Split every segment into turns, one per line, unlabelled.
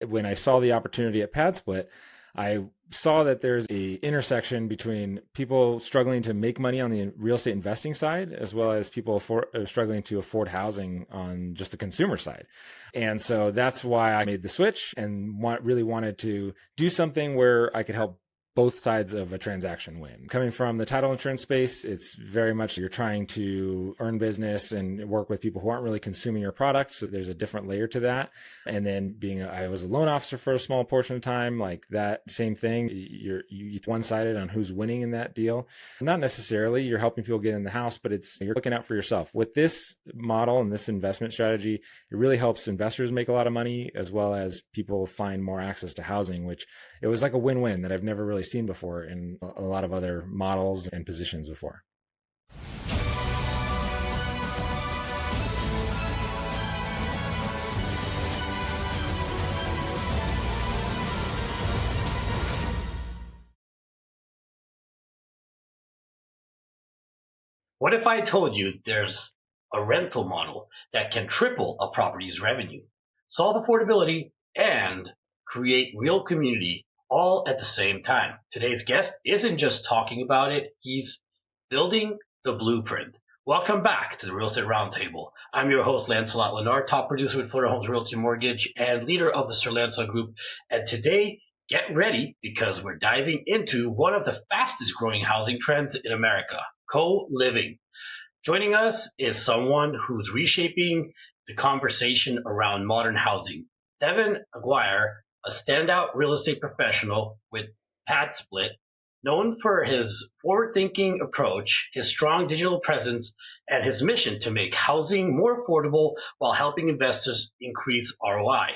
When I saw the opportunity at PadSplit, I saw that there's a intersection between people struggling to make money on the real estate investing side, as well as people struggling to afford housing on just the consumer side. And so that's why I made the switch and really wanted to do something where I could help both sides of a transaction win. Coming from the title insurance space, it's very much you're trying to earn business and work with people who aren't really consuming your product. So there's a different layer to that. And then I was a loan officer for a small portion of time, like that same thing. It's one-sided on who's winning in that deal. Not necessarily you're helping people get in the house, but you're looking out for yourself. With this model and this investment strategy, it really helps investors make a lot of money, as well as people find more access to housing, which it was like a win-win that I've never really seen before in a lot of other models and positions before.
What if I told you there's a rental model that can triple a property's revenue, solve affordability, and create real community all at the same time? Today's guest isn't just talking about it, he's building the blueprint. Welcome back to the Real Estate Roundtable. I'm your host, Lancelot Lenard, top producer with Footer Homes Realty Mortgage and leader of the Sir Lancelot Group. And today, get ready because we're diving into one of the fastest growing housing trends in America, co-living. Joining us is someone who's reshaping the conversation around modern housing. Devon Aguirre, a standout real estate professional with PadSplit, known for his forward-thinking approach, his strong digital presence, and his mission to make housing more affordable while helping investors increase ROI.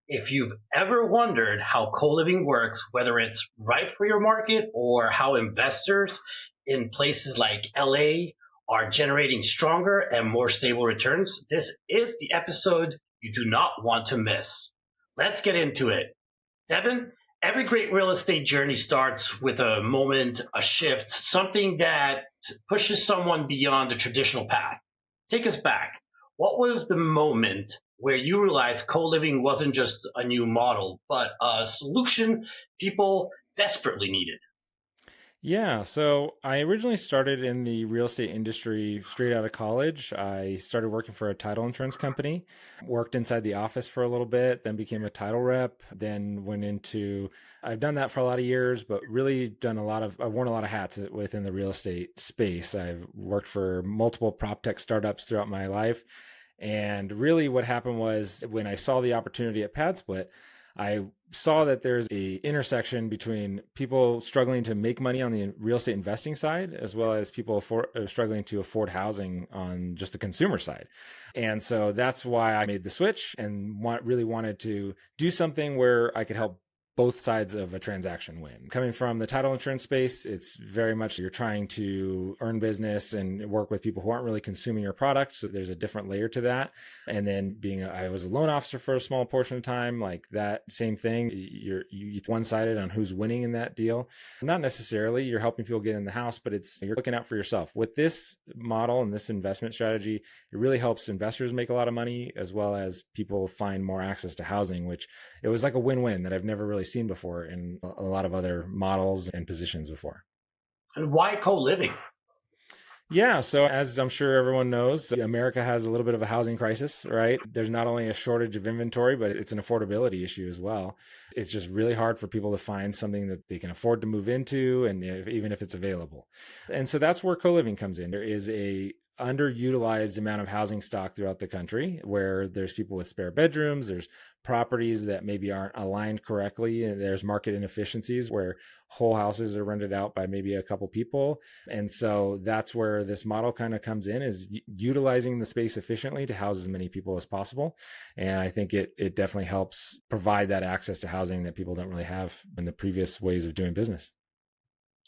If you've ever wondered how co-living works, whether it's right for your market or how investors in places like LA are generating stronger and more stable returns, this is the episode you do not want to miss. Let's get into it. Devin, every great real estate journey starts with a moment, a shift, something that pushes someone beyond the traditional path. Take us back. What was the moment where you realized co-living wasn't just a new model, but a solution people desperately needed?
Yeah, so I originally started in the real estate industry straight out of college. I started working for a title insurance company, worked inside the office for a little bit, then became a title rep, then I've done that for a lot of years, but really I've worn a lot of hats within the real estate space. I've worked for multiple proptech startups throughout my life. And really what happened was when I saw the opportunity at PadSplit, I saw that there's a intersection between people struggling to make money on the real estate investing side, as well as people struggling to afford housing on just the consumer side. And so that's why I made the switch and really wanted to do something where I could help both sides of a transaction win. Coming from the title insurance space, it's very much you're trying to earn business and work with people who aren't really consuming your product. So there's a different layer to that. And then I was a loan officer for a small portion of time, like that same thing. It's one-sided on who's winning in that deal. Not necessarily you're helping people get in the house, but you're looking out for yourself. With this model and this investment strategy, it really helps investors make a lot of money, as well as people find more access to housing, which it was like a win-win that I've never really seen before in a lot of other models and positions before.
And why co-living?
Yeah, so as I'm sure everyone knows, America has a little bit of a housing crisis, right? There's not only a shortage of inventory, but it's an affordability issue as well. It's just really hard for people to find something that they can afford to move into, and even if it's available. And so that's where co-living comes in. There is a underutilized amount of housing stock throughout the country where there's people with spare bedrooms, there's properties that maybe aren't aligned correctly, and there's market inefficiencies where whole houses are rented out by maybe a couple people. And so that's where this model kind of comes in, is utilizing the space efficiently to house as many people as possible. And I think it definitely helps provide that access to housing that people don't really have in the previous ways of doing business.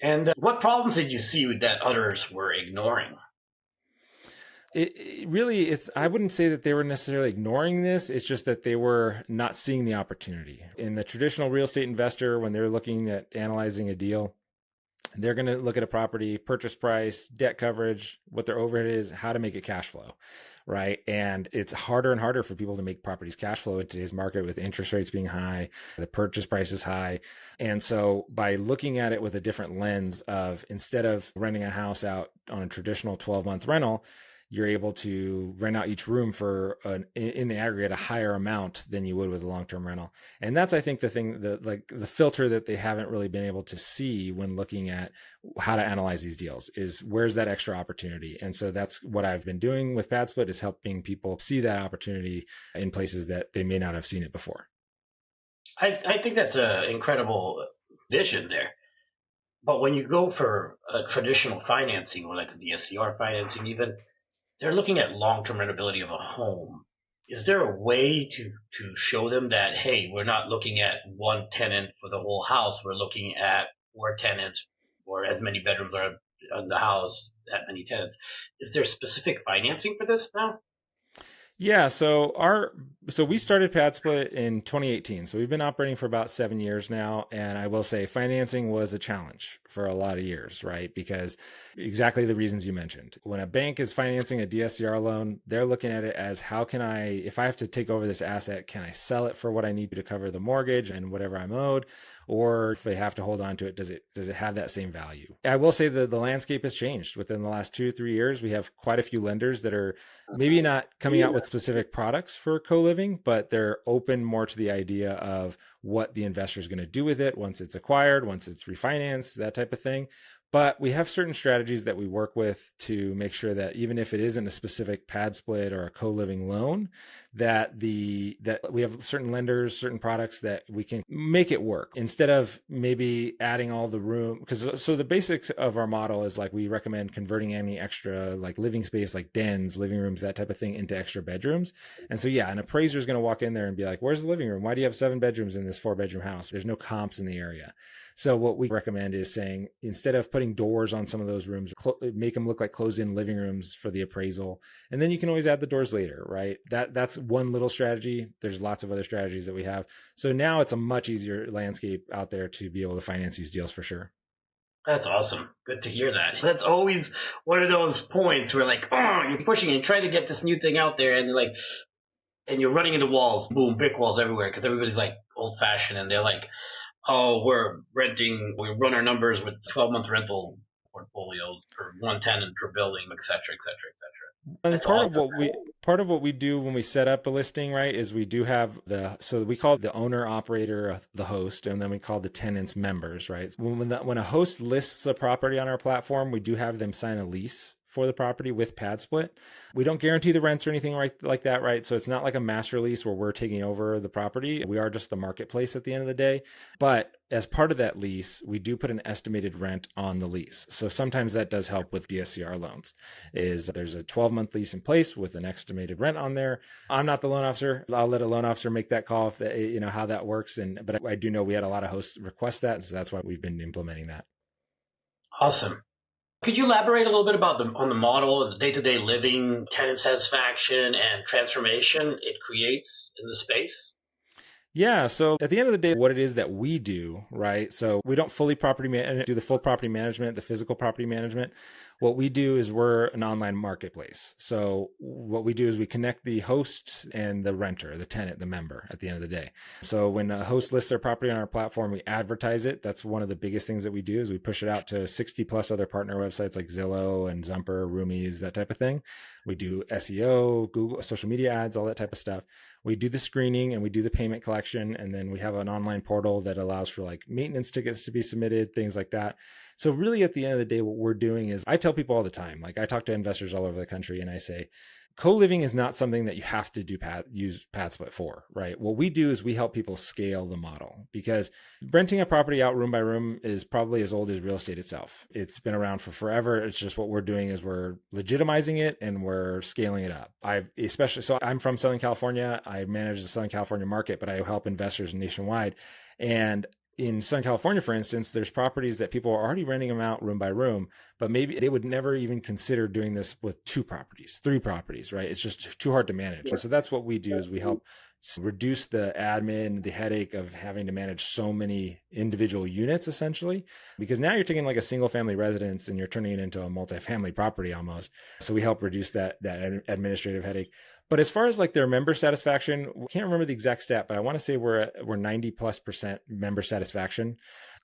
And what problems did you see that others were ignoring?
I wouldn't say that they were necessarily ignoring this. It's just that they were not seeing the opportunity. In the traditional real estate investor, when they're looking at analyzing a deal, They're going to look at a property, purchase price, debt coverage, what their overhead is, how to make it cash flow, right? And it's harder and harder for people to make properties cash flow in today's market with interest rates being high, the purchase price is high. And so by looking at it with a different lens of instead of renting a house out on a traditional 12-month rental, you're able to rent out each room for in the aggregate a higher amount than you would with a long-term rental. And that's, I think, the thing that like the filter that they haven't really been able to see when looking at how to analyze these deals is where's that extra opportunity. And so that's what I've been doing with PadSplit, is helping people see that opportunity in places that they may not have seen it before.
I think that's an incredible vision there. But when you go for a traditional financing, or like a DSCR financing even, they're looking at long-term rentability of a home. Is there a way to show them that, hey, we're not looking at one tenant for the whole house, we're looking at four tenants or as many bedrooms are in the house, that many tenants? Is there specific financing for this now?
Yeah, so we started PadSplit in 2018. So we've been operating for about 7 years now, and I will say financing was a challenge for a lot of years, right? Because exactly the reasons you mentioned. When a bank is financing a DSCR loan, they're looking at it as how can I, if I have to take over this asset, can I sell it for what I need to cover the mortgage and whatever I'm owed? Or if they have to hold on to it, does it have that same value? I will say that the landscape has changed within the last 2 or 3 years. We have quite a few lenders that are maybe not coming out with specific products for co-living, but they're open more to the idea of what the investor is going to do with it once it's acquired, once it's refinanced, that type of thing. But we have certain strategies that we work with to make sure that even if it isn't a specific pad split or a co-living loan, that we have certain lenders, certain products that we can make it work instead of maybe adding all the room. Because so the basics of our model is like we recommend converting any extra like living space, like dens, living rooms, that type of thing, into extra bedrooms. And so yeah, an appraiser is going to walk in there and be like, "Where's the living room? Why do you have 7 bedrooms in this 4-bedroom house? There's no comps in the area." So what we recommend is saying, instead of putting doors on some of those rooms, make them look like closed-in living rooms for the appraisal. And then you can always add the doors later, right? That's one little strategy. There's lots of other strategies that we have. So now it's a much easier landscape out there to be able to finance these deals for sure.
That's awesome. Good to hear that. That's always one of those points where like, oh, you're pushing and trying to get this new thing out there, and you're like, and you're running into walls, boom, brick walls everywhere, because everybody's like old fashioned, and they're like, oh, we run our numbers with 12-month rental portfolios per one tenant per building, et cetera, et cetera, et cetera.
And
That's awesome.
part of what we do when we set up a listing, right, is we do have so we call the owner operator the host, and then we call the tenants members, right? When a host lists a property on our platform, we do have them sign a lease for the property with PadSplit. We don't guarantee the rents or anything like that, right? So it's not like a master lease where we're taking over the property. We are just the marketplace at the end of the day. But as part of that lease, we do put an estimated rent on the lease. So sometimes that does help with DSCR loans. Is there's a 12-month lease in place with an estimated rent on there. I'm not the loan officer. I'll let a loan officer make that call if they, how that works. But I do know we had a lot of hosts request that, and so that's why we've been implementing that.
Awesome. Could you elaborate a little bit about on the model, the day-to-day living, tenant satisfaction, and transformation it creates in the space?
Yeah. So at the end of the day, what it is that we do, right? So we don't fully do the full property management, the physical property management. What we do is we're an online marketplace. So what we do is we connect the host and the renter, the tenant, the member at the end of the day. So when a host lists their property on our platform, we advertise it. That's one of the biggest things that we do is we push it out to 60 plus other partner websites like Zillow and Zumper, Roomies, that type of thing. We do SEO, Google, social media ads, all that type of stuff. We do the screening and we do the payment collection. And then we have an online portal that allows for like maintenance tickets to be submitted, things like that. So really at the end of the day, what we're doing is I tell people all the time, like I talk to investors all over the country and I say, co-living is not something that you have to use PadSplit for, right? What we do is we help people scale the model because renting a property out room by room is probably as old as real estate itself. It's been around for forever. It's just what we're doing is we're legitimizing it and we're scaling it up. So I'm from Southern California. I manage the Southern California market, but I help investors nationwide. And in Southern California, for instance, there's properties that people are already renting them out room by room, but maybe they would never even consider doing this with 2 properties, 3 properties, right? It's just too hard to manage. And so that's what we do is we help reduce the admin, the headache of having to manage so many individual units essentially, because now you're taking like a single family residence and you're turning it into a multifamily property almost. So we help reduce that administrative headache. But as far as like their member satisfaction, I can't remember the exact stat, but I want to say we're 90+% member satisfaction.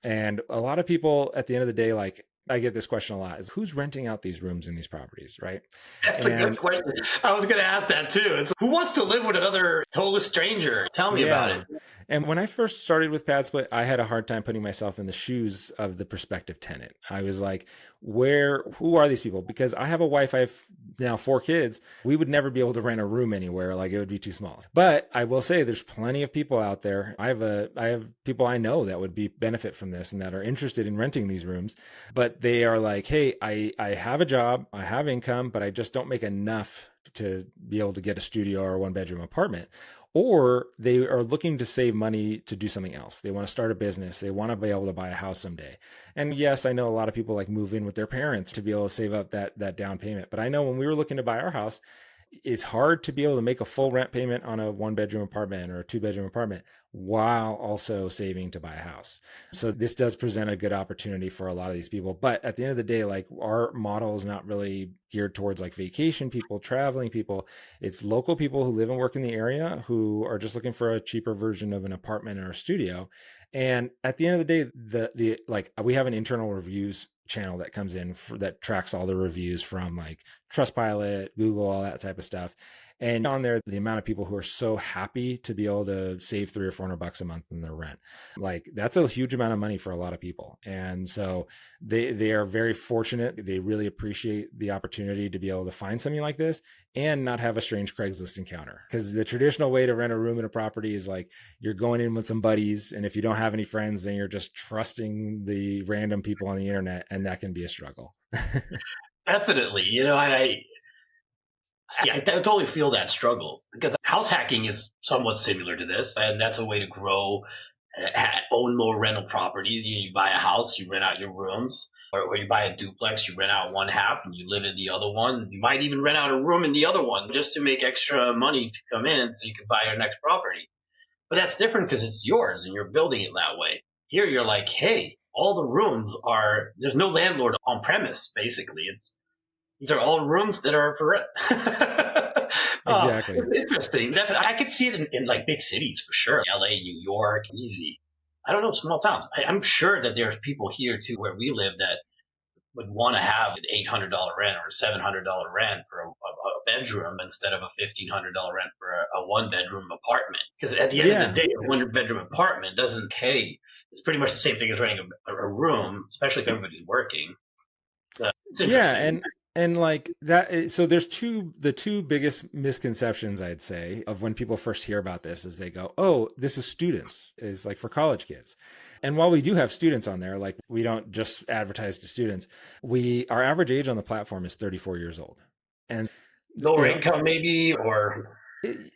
And a lot of people at the end of the day, like I get this question a lot, is who's renting out these rooms in these properties, right?
That's a good
And
question. I was going to ask that too. It's who wants to live with another total stranger? Tell me about it.
yeah. And when I first started with PadSplit, I had a hard time putting myself in the shoes of the prospective tenant. I was like, who are these people? Because I have a wife, I have now 4 kids. We would never be able to rent a room anywhere. Like it would be too small. But I will say there's plenty of people out there. I have people I know that would benefit from this and that are interested in renting these rooms, but they are like, hey, I have a job, I have income, but I just don't make enough to be able to get a studio or a 1 bedroom apartment. Or they are looking to save money to do something else. They want to start a business. They want to be able to buy a house someday. And yes, I know a lot of people like move in with their parents to be able to save up that down payment. But I know when we were looking to buy our house, it's hard to be able to make a full rent payment on a 1 bedroom apartment or a 2 bedroom apartment while also saving to buy a house. So this does present a good opportunity for a lot of these people. But at the end of the day, like our model is not really geared towards like vacation people, traveling people. It's local people who live and work in the area who are just looking for a cheaper version of an apartment or a studio. And at the end of the day, the like we have an internal reviews channel that comes in that tracks all the reviews from like Trustpilot, Google, all that type of stuff. And on there, the amount of people who are so happy to be able to save $300 or $400 a month in their rent, like that's a huge amount of money for a lot of people. And so they are very fortunate. They really appreciate the opportunity to be able to find something like this and not have a strange Craigslist encounter. Because the traditional way to rent a room in a property is like you're going in with some buddies, and if you don't have any friends, then you're just trusting the random people on the internet, and that can be a struggle.
Definitely. I totally feel that struggle because house hacking is somewhat similar to this, and that's a way to grow, own more rental properties. You buy a house, you rent out your rooms, or you buy a duplex, you rent out one half and you live in the other one. You might even rent out a room in the other one just to make extra money to come in so you can buy your next property. But that's different because it's yours and you're building it that way. Here you're like, hey, all the rooms there's no landlord on premise, basically. These are all rooms that are for rent.
Exactly.
It's interesting. I could see it in like big cities for sure. LA, New York, easy. I don't know, small towns. I'm sure that there's people here too where we live that would want to have an $800 rent or a $700 rent for a bedroom instead of a $1,500 rent for a 1 bedroom apartment. Because at the end of
Yeah.
the day, a 1 bedroom apartment doesn't pay. It's pretty much the same thing as renting a room, especially if everybody's working. So it's
Yeah,
interesting.
and like that so there's the two biggest misconceptions I'd say of when people first hear about this is they go, "Oh, this is students." Is like for college kids. And while we do have students on there, like we don't just advertise to students. Our average age on the platform is 34 years old. And
Lower
you know,
income maybe, or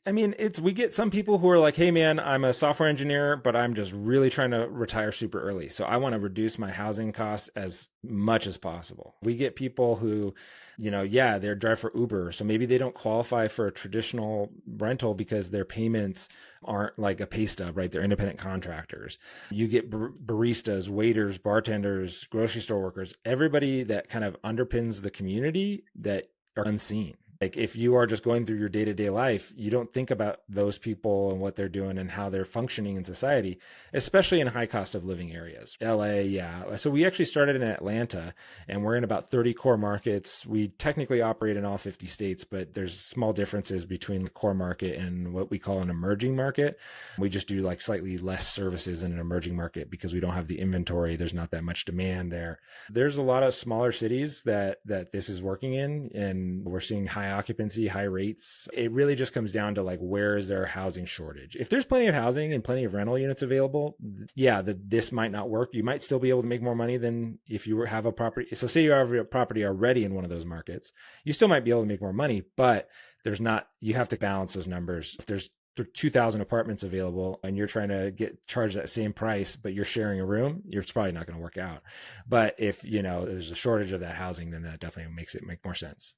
I mean, we get some people who are like, hey, man, I'm a software engineer, but I'm just really trying to retire super early. So I want to reduce my housing costs as much as possible. We get people who, yeah, they drive for Uber. So maybe they don't qualify for a traditional rental because their payments aren't like a pay stub, right? They're independent contractors. You get baristas, waiters, bartenders, grocery store workers, everybody that kind of underpins the community that are unseen. Like if you are just going through your day-to-day life, you don't think about those people and what they're doing and how they're functioning in society, especially in high cost of living areas. LA, yeah. So we actually started in Atlanta and we're in about 30 core markets. We technically operate in all 50 states, but there's small differences between the core market and what we call an emerging market. We just do like slightly less services in an emerging market because we don't have the inventory. There's not that much demand there. There's a lot of smaller cities that this is working in, and we're seeing high occupancy, high rates. It really just comes down to like, where is there a housing shortage? If there's plenty of housing and plenty of rental units available, yeah, this might not work. You might still be able to make more money than if you have a property. So say you have a property already in one of those markets, you still might be able to make more money, but you have to balance those numbers. If there's 2,000 apartments available and you're trying to get charged that same price, but you're sharing a room, it's probably not going to work out. But if, there's a shortage of that housing, then that definitely makes it make more sense.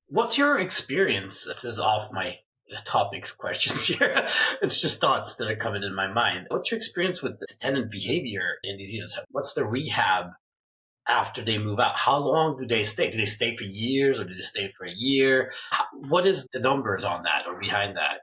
what's your experience? This is off my topics questions here. It's just thoughts that are coming in my mind. What's your experience with the tenant behavior in these units? What's the rehab after they move out? How long do they stay? Do they stay for years or do they stay for a year? What is the numbers on that or behind that?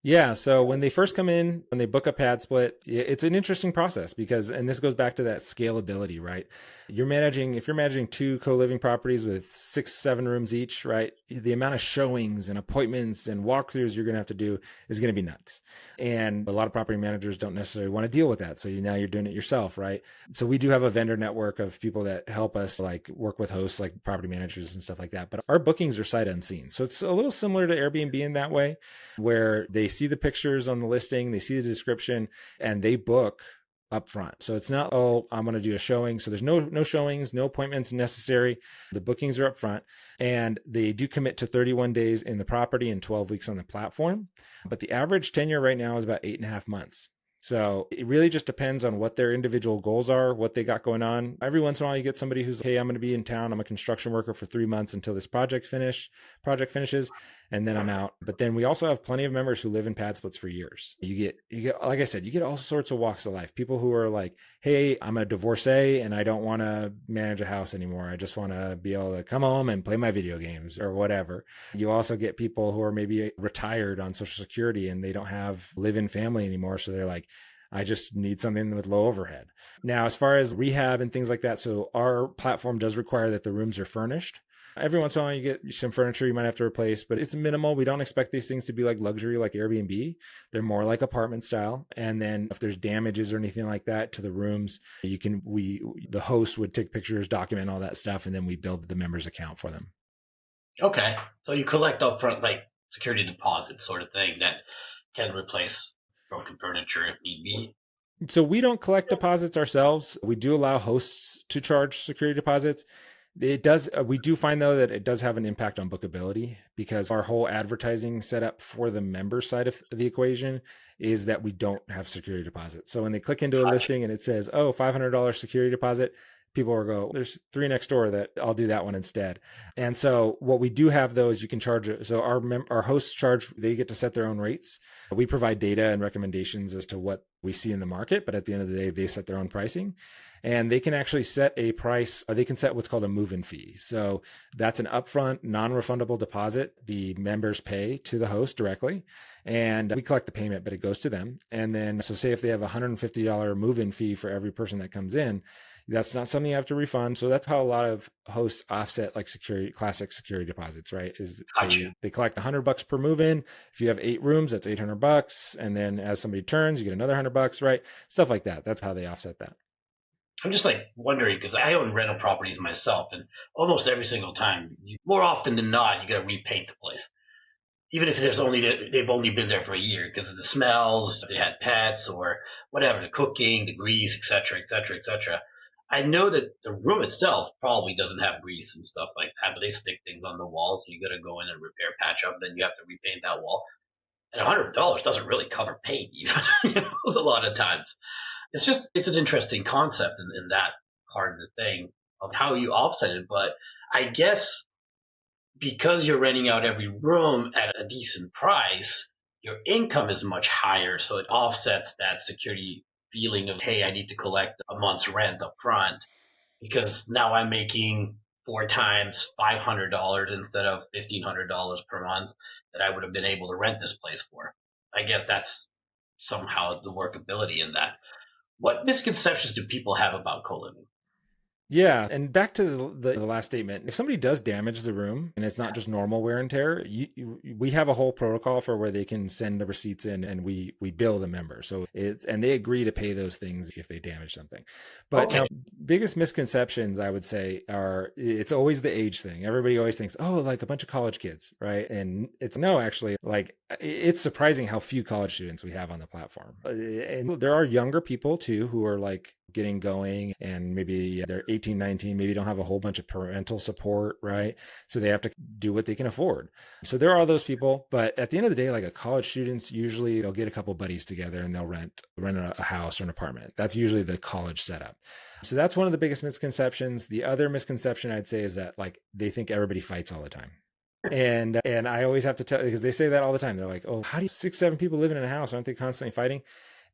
Yeah, so when they first come in, when they book a pad split, it's an interesting process because, and this goes back to that scalability, right? If you're managing two co-living properties with 6, 7 rooms each, right? The amount of showings and appointments and walkthroughs you're going to have to do is going to be nuts. And a lot of property managers don't necessarily want to deal with that. So now you're doing it yourself, right? So we do have a vendor network of people that help us like work with hosts like property managers and stuff like that. But our bookings are sight unseen. So it's a little similar to Airbnb in that way, where they see the pictures on the listing, they see the description, and they book up front. So it's not, oh, I'm going to do a showing. So there's no showings, no appointments necessary. The bookings are up front, and they do commit to 31 days in the property and 12 weeks on the platform. But the average tenure right now is about 8.5 months. So it really just depends on what their individual goals are, what they got going on. Every once in a while, you get somebody who's, hey, I'm going to be in town. I'm a construction worker for 3 months until this project finishes, and then I'm out. But then we also have plenty of members who live in pad splits for years. You get, like I said, you get all sorts of walks of life. People who are like, hey, I'm a divorcee and I don't want to manage a house anymore. I just want to be able to come home and play my video games or whatever. You also get people who are maybe retired on Social Security and they don't have live-in family anymore. So they're like, I just need something with low overhead. Now, as far as rehab and things like that, so our platform does require that the rooms are furnished. Every once in a while, you get some furniture you might have to replace, but it's minimal. We don't expect these things to be like luxury, like Airbnb. They're more like apartment style. And then if there's damages or anything like that to the rooms, the host would take pictures, document all that stuff, and then we build the member's account for them.
Okay. So you collect upfront like security deposit sort of thing that can replace broken furniture if need be.
So we don't collect deposits ourselves. We do allow hosts to charge security deposits. It does. We do find though that it does have an impact on bookability because our whole advertising setup for the member side of the equation is that we don't have security deposits. So when they click into a
Gotcha.
listing and it says, "Oh, $500 security deposit," people will go, "There's three next door that I'll do that one instead." And so what we do have though is you can charge. So our hosts charge. They get to set their own rates. We provide data and recommendations as to what we see in the market, but at the end of the day, they set their own pricing. And they can actually set a price, or they can set what's called a move-in fee. So that's an upfront, non-refundable deposit the members pay to the host directly. And we collect the payment, but it goes to them. And then, so say if they have a $150 move-in fee for every person that comes in, that's not something you have to refund. So that's how a lot of hosts offset like classic security deposits, right? Is
Gotcha.
they collect $100 per move in. If you have 8 rooms, that's $800. And then as somebody turns, you get another $100, right? Stuff like that. That's how they offset that.
I'm just like wondering because I own rental properties myself, and almost every single time, more often than not, you got to repaint the place. Even if they've only been there for a year because of the smells, they had pets or whatever, the cooking, the grease, etc., etc., etc. I know that the room itself probably doesn't have grease and stuff like that, but they stick things on the walls. So you got to go in and repair, patch up, then you have to repaint that wall. And $100 doesn't really cover paint, even. A lot of times. It's an interesting concept in that part of the thing of how you offset it. But I guess because you're renting out every room at a decent price, your income is much higher. So it offsets that security feeling of, hey, I need to collect a month's rent up front because now I'm making 4 times $500 instead of $1,500 per month that I would have been able to rent this place for. I guess that's somehow the workability in that. What misconceptions do people have about co-living?
Yeah, and back to the last statement. If somebody does damage the room and it's not just normal wear and tear, we have a whole protocol for where they can send the receipts in, and we bill the member. So and they agree to pay those things if they damage something. But
Okay.
now, biggest misconceptions I would say are it's always the age thing. Everybody always thinks, oh, like a bunch of college kids, right? And it's no, actually, like it's surprising how few college students we have on the platform. And there are younger people too who are like getting going and maybe they're 18, 19, maybe don't have a whole bunch of parental support, right? So they have to do what they can afford. So there are those people, but at the end of the day, like a college students, usually they'll get a couple buddies together and they'll rent a house or an apartment. That's usually the college setup. So that's one of the biggest misconceptions. The other misconception I'd say is that like they think everybody fights all the time. And I always have to tell, because they say that all the time. They're like, "Oh, how do you 6, 7 people living in a house? Aren't they constantly fighting?"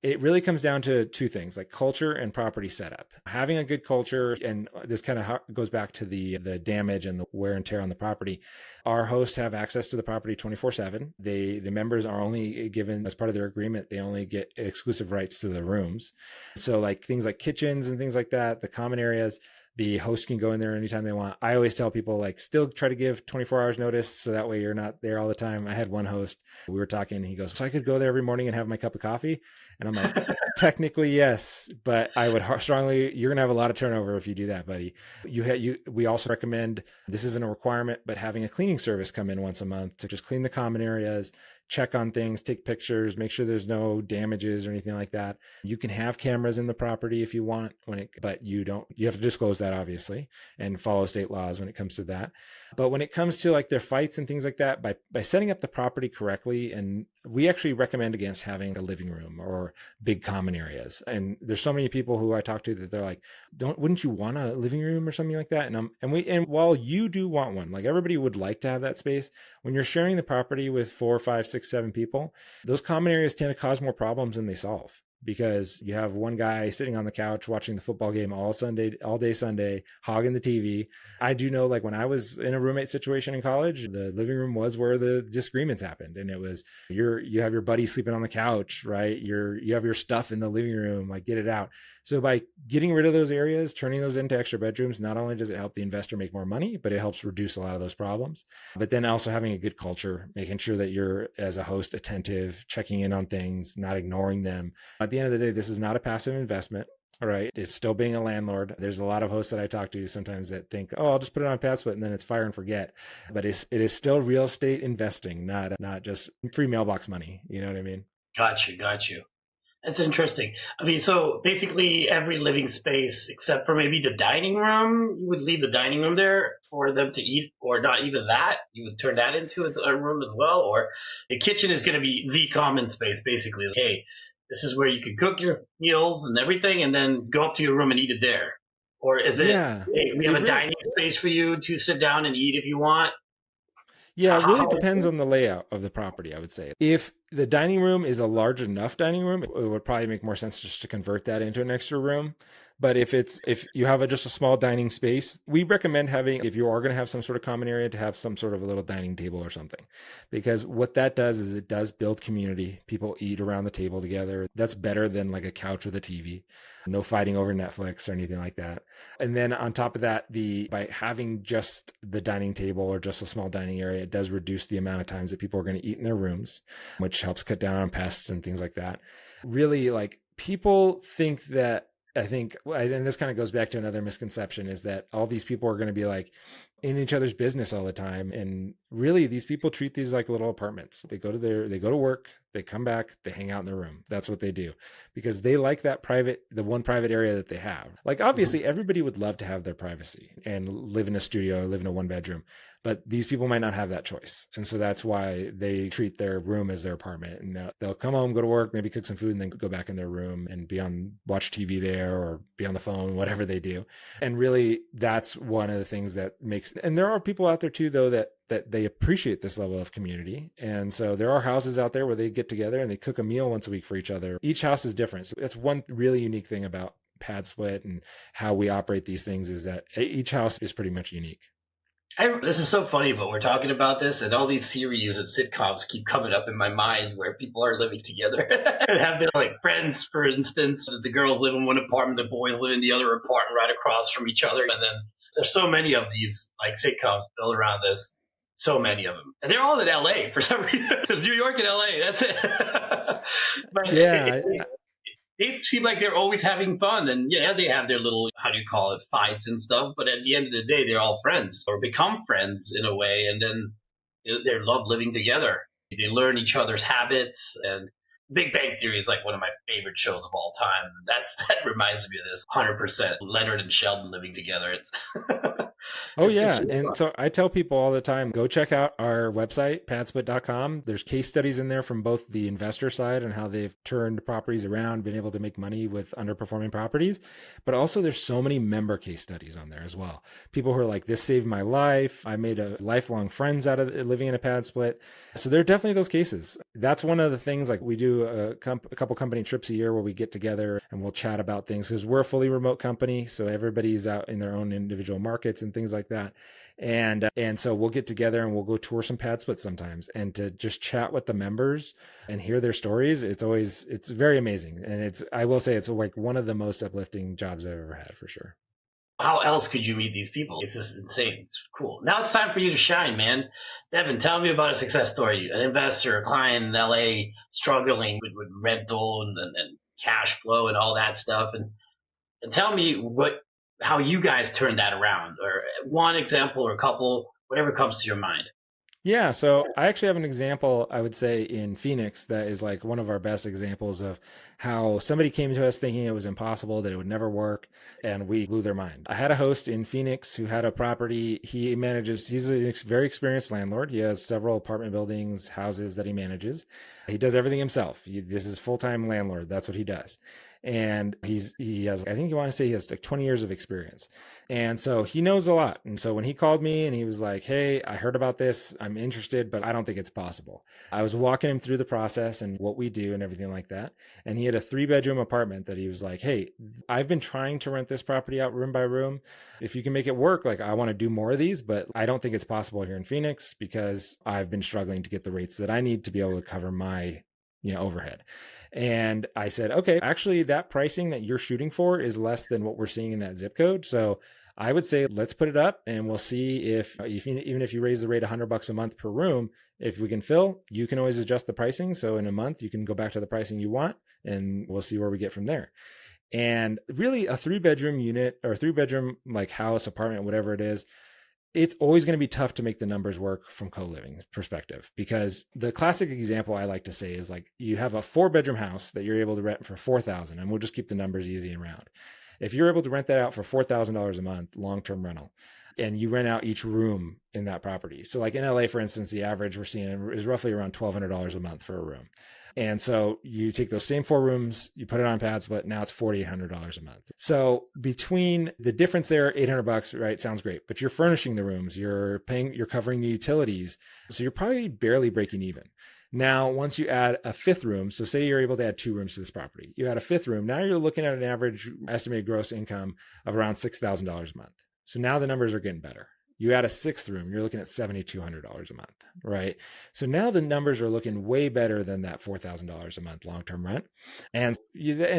It really comes down to two things, like culture and property setup. Having a good culture, and this kind of goes back to the damage and the wear and tear on the property. Our hosts have access to the property 24/7. The members are only given, as part of their agreement, they only get exclusive rights to the rooms. So like things like kitchens and things like that, the common areas, the host can go in there anytime they want. I always tell people, like, still try to give 24 hours notice so that way you're not there all the time. I had one host, we were talking, and he goes, "So I could go there every morning and have my cup of coffee?" And I'm like, "Technically, yes, but I would strongly, you're going to have a lot of turnover if you do that, buddy." We also recommend, this isn't a requirement, but having a cleaning service come in once a month to just clean the common areas, check on things, take pictures, make sure there's no damages or anything like that. You can have cameras in the property if you want, but you don't, you have to disclose that obviously and follow state laws when it comes to that. But when it comes to like their fights and things like that, by setting up the property correctly, and we actually recommend against having a living room or big common areas. And there's so many people who I talk to that they're like, wouldn't you want a living room or something like that? And while you do want one, like everybody would like to have that space, when you're sharing the property with 4, 5, 6, 7 people, those common areas tend to cause more problems than they solve, because you have one guy sitting on the couch watching the football game all day Sunday, hogging the TV. I do know, like when I was in a roommate situation in college, the living room was where the disagreements happened. And it was, you have your buddy sleeping on the couch, right? You have your stuff in the living room, like get it out. So by getting rid of those areas, turning those into extra bedrooms, not only does it help the investor make more money, but it helps reduce a lot of those problems. But then also having a good culture, making sure that you're, as a host, attentive, checking in on things, not ignoring them. At the end of the day, this is not a passive investment. All right. It's still being a landlord. There's a lot of hosts that I talk to sometimes that think, "Oh, I'll just put it on PadSplit and then it's fire and forget." But it is still real estate investing, not just free mailbox money. You know what I mean?
Got you. That's interesting. I mean, so basically every living space except for maybe the dining room, you would leave the dining room there for them to eat, or not even that. You would turn that into a room as well, or the kitchen is going to be the common space, basically. Hey, this is where you can cook your meals and everything, and then go up to your room and eat it there. Or is it,
Yeah.
hey, we have
It
a
really
dining space for you to sit down and eat if you want?
Yeah, it really
How
depends on the layout of the property, I would say. If the dining room is a large enough dining room, it would probably make more sense just to convert that into an extra room. But if you have just a small dining space, we recommend having, if you are going to have some sort of common area, to have some sort of a little dining table or something. Because what that does is it does build community. People eat around the table together. That's better than like a couch with a TV. No fighting over Netflix or anything like that. And then on top of that, by having just the dining table or just a small dining area, it does reduce the amount of times that people are going to eat in their rooms, which helps cut down on pests and things like that. Really, like people think that, I think, and this kind of goes back to another misconception, is that all these people are going to be like in each other's business all the time. And really, these people treat these like little apartments. They go to work, they come back, they hang out in their room. That's what they do, because they like the one private area that they have. Like obviously everybody would love to have their privacy and live in a studio, live in a 1 bedroom, but these people might not have that choice. And so that's why they treat their room as their apartment, and they'll come home, go to work, maybe cook some food, and then go back in their room and watch TV there or be on the phone, whatever they do. And really that's one of the things that makes, and there are people out there too, though, that they appreciate this level of community. And so there are houses out there where they get together and they cook a meal once a week for each other. Each house is different. So that's one really unique thing about PadSplit and how we operate these things, is that each house is pretty much unique.
This is so funny, but we're talking about this, and all these series and sitcoms keep coming up in my mind where people are living together. And have been like Friends, for instance. The girls live in one apartment, the boys live in the other apartment right across from each other. And then there's so many of these like sitcoms built around this. So many of them, and they're all in LA for some reason. There's New York and LA. That's it. But
Yeah.
they seem like they're always having fun, and yeah, they have their little, how do you call it, fights and stuff, but at the end of the day they're all friends or become friends in a way, and then they love living together. They learn each other's habits. And Big Bang Theory is like one of my favorite shows of all time. That reminds me of this 100%. Leonard and Sheldon living together.
Oh
It's
yeah.
super
And
fun.
so I tell people all the time, go check out our website, padsplit.com. There's case studies in there from both the investor side and how they've turned properties around, been able to make money with underperforming properties. But also there's so many member case studies on there as well. People who are like, this saved my life. I made a lifelong friends out of living in a pad split. So there are definitely those cases. That's one of the things, like we do a couple company trips a year where we get together and we'll chat about things because we're a fully remote company. So everybody's out in their own individual markets and things like that. And so we'll get together and we'll go tour some pad splits sometimes and to just chat with the members and hear their stories. It's very amazing. And I will say it's like one of the most uplifting jobs I've ever had for sure.
How else could you meet these people? It's just insane. It's cool. Now it's time for you to shine, man. Devin, tell me about a success story. An investor, a client in LA struggling with rental and cash flow and all that stuff. And tell me how you guys turned that around, or one example or a couple, whatever comes to your mind.
Yeah, so I actually have an example, I would say, in Phoenix that is like one of our best examples of how somebody came to us thinking it was impossible, that it would never work, and we blew their mind. I had a host in Phoenix who had a property. He's a very experienced landlord. He has several apartment buildings, houses that he manages. He does everything himself. This is full-time landlord. That's what he does. And he has, I think you want to say he has like 20 years of experience. And so he knows a lot. And so when he called me and he was like, hey, I heard about this. I'm interested, but I don't think it's possible. I was walking him through the process and what we do and everything like that. And he had a 3-bedroom apartment that he was like, hey, I've been trying to rent this property out room by room. If you can make it work, like I want to do more of these, but I don't think it's possible here in Phoenix because I've been struggling to get the rates that I need to be able to cover my overhead. And I said, okay, actually that pricing that you're shooting for is less than what we're seeing in that zip code. So I would say let's put it up and we'll see if even if you raise the rate $100 a month per room, if we can fill, you can always adjust the pricing. So in a month, you can go back to the pricing you want and we'll see where we get from there. And really a 3-bedroom unit or a 3-bedroom like house, apartment, whatever it is, it's always going to be tough to make the numbers work from co-living perspective, because the classic example I like to say is like you have a 4-bedroom house that you're able to rent for $4,000, and we'll just keep the numbers easy and round. If you're able to rent that out for $4,000 a month, long-term rental, and you rent out each room in that property. So like in LA, for instance, the average we're seeing is roughly around $1,200 a month for a room. And so you take those same 4 rooms, you put it on PadSplit, now it's $4,800 a month. So between the difference there, $800, right? Sounds great, but you're furnishing the rooms, you're covering the utilities. So you're probably barely breaking even. Now, once you add a 5th room, so say you're able to add 2 rooms to this property, you add a 5th room, now you're looking at an average estimated gross income of around $6,000 a month. So now the numbers are getting better. You add a 6th room, you're looking at $7,200 a month, right? So now the numbers are looking way better than that $4,000 a month long-term rent. And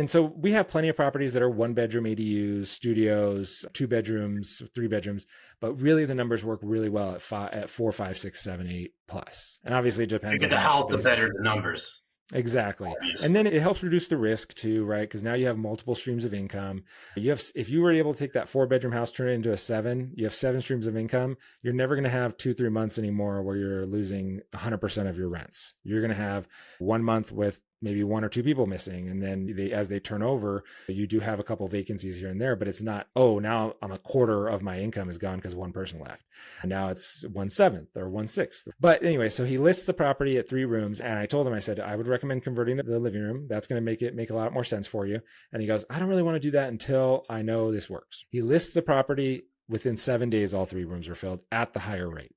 so we have plenty of properties that are 1-bedroom ADUs, studios, 2 bedrooms, 3 bedrooms, but really the numbers work really well at 4, 5, 6, 7, 8 plus. And obviously it
The
depends on
bigger
how
the
much
house, the
space.
better the numbers.
Exactly. And
Obviously.
then it helps reduce the risk too, right? Because now you have multiple streams of income. If you were able to take that 4-bedroom house, turn it into a 7, you have 7 streams of income. You're never going to have 2-3 months anymore where you're losing 100% of your rents. You're going to have 1 month with maybe 1 or 2 people missing. And then as they turn over, you do have a couple of vacancies here and there, but it's not, oh, now I'm a quarter of my income is gone because one person left. And now it's 1/7 or 1/6. But anyway, so he lists the property at 3 rooms. And I told him, I said, I would recommend converting the living room. That's going to make a lot more sense for you. And he goes, I don't really want to do that until I know this works. He lists the property. Within 7 days, all 3 rooms were filled at the higher rate.